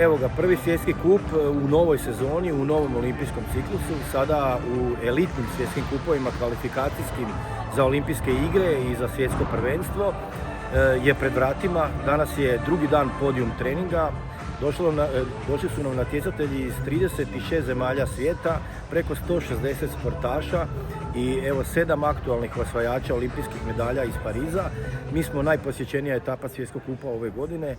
Evo ga, prvi svjetski kup u novoj sezoni, u novom olimpijskom ciklusu, sada u elitnim svjetskim kupovima, kvalifikacijskim za olimpijske igre i za svjetsko prvenstvo je pred vratima. Danas je drugi dan podijum treninga. Došli su nam natjecatelji iz 36 zemalja svijeta, preko 160 sportaša i evo 7 aktualnih osvajača olimpijskih medalja iz Pariza. Mi smo najposjećenija etapa svjetskog kupa ove godine.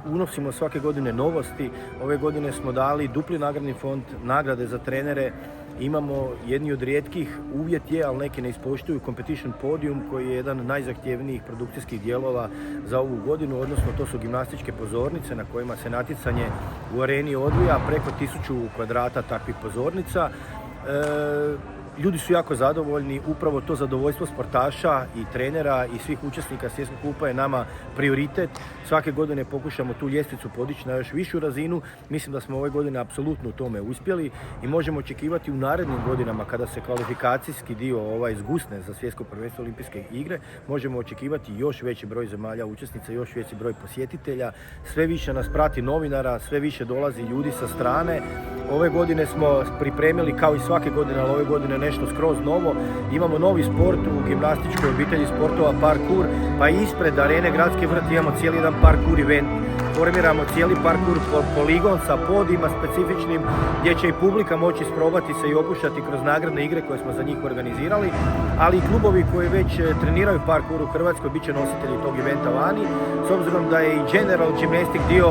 Unosimo svake godine novosti. Ove godine smo dali dupli nagradni fond, nagrade za trenere. Imamo jedni od rijetkih, uvjet je, ali neki ne ispoštuju, Competition Podium koji je jedan od najzahtjevnijih produkcijskih dijelova za ovu godinu, odnosno to su gimnastičke pozornice na kojima se natjecanje u areni odvija, preko 1000 kvadrata takvih pozornica. Ljudi su jako zadovoljni, upravo to zadovoljstvo sportaša i trenera i svih učesnika svjetskog kupa je nama prioritet. Svake godine pokušamo tu ljestvicu podići na još višu razinu. Mislim da smo ove godine apsolutno u tome uspjeli i možemo očekivati u narednim godinama kada se kvalifikacijski dio zgusne za svjetsko prvenstvo olimpijske igre, možemo očekivati još veći broj zemalja učesnica, još veći broj posjetitelja. Sve više nas prati novinara, sve više dolazi ljudi sa strane. Ove godine smo pripremili kao i svake godine, ali ove godine nešto skroz novo. Imamo novi sport u gimnastičkoj obitelji sportova parkour, pa ispred arene Gradski vrt imamo cijeli jedan parkour event. Formiramo cijeli parkour poligon sa podijima specifičnim gdje će i publika moći isprobati se i opuštati kroz nagradne igre koje smo za njih organizirali, ali i klubovi koji već treniraju parkour u Hrvatskoj bit će nositelji tog eventa vani, s obzirom da je i general gymnastic dio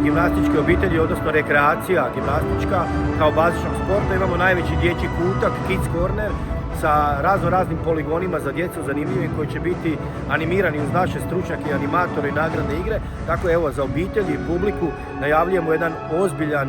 gimnastičke obitelji, odnosno rekreacija gimnastička kao bazičnog sporta. Imamo najveći dječji kutak, Kids Corner, sa raznim poligonima za djecu zanimljivim koji će biti animirani uz naše stručnjake i animatore i nagradne igre. Tako evo, za obitelji i publiku najavljujemo jedan ozbiljan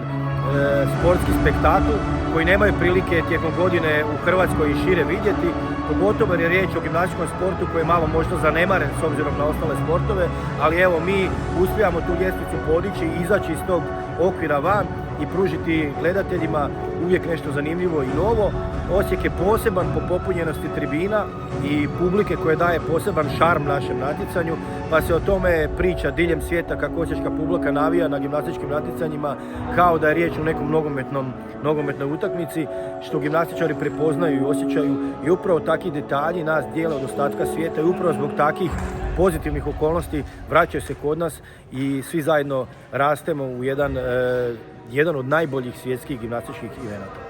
sportski spektakl koji nemaju prilike tijekom godine u Hrvatskoj i šire vidjeti, pogotovo jer je riječ o gimnastičkom sportu koji je malo možda zanemaren s obzirom na ostale sportove, ali evo mi uspijamo tu ljestvicu podići i izaći iz tog okvira van i pružiti gledateljima uvijek nešto zanimljivo i novo. Osijek je poseban po popunjenosti tribina i publike koje daje poseban šarm našem natjecanju, pa se o tome priča diljem svijeta kako osječka publika navija na gimnastičkim natjecanjima kao da je riječ o nekom nogometnoj utakmici, što gimnastičari prepoznaju i osjećaju, i upravo takvi detalji nas dijele od ostatka svijeta i upravo zbog takvih pozitivnih okolnosti vraćaju se kod nas i svi zajedno rastemo u jedan od najboljih svjetskih gimnastičkih evenata.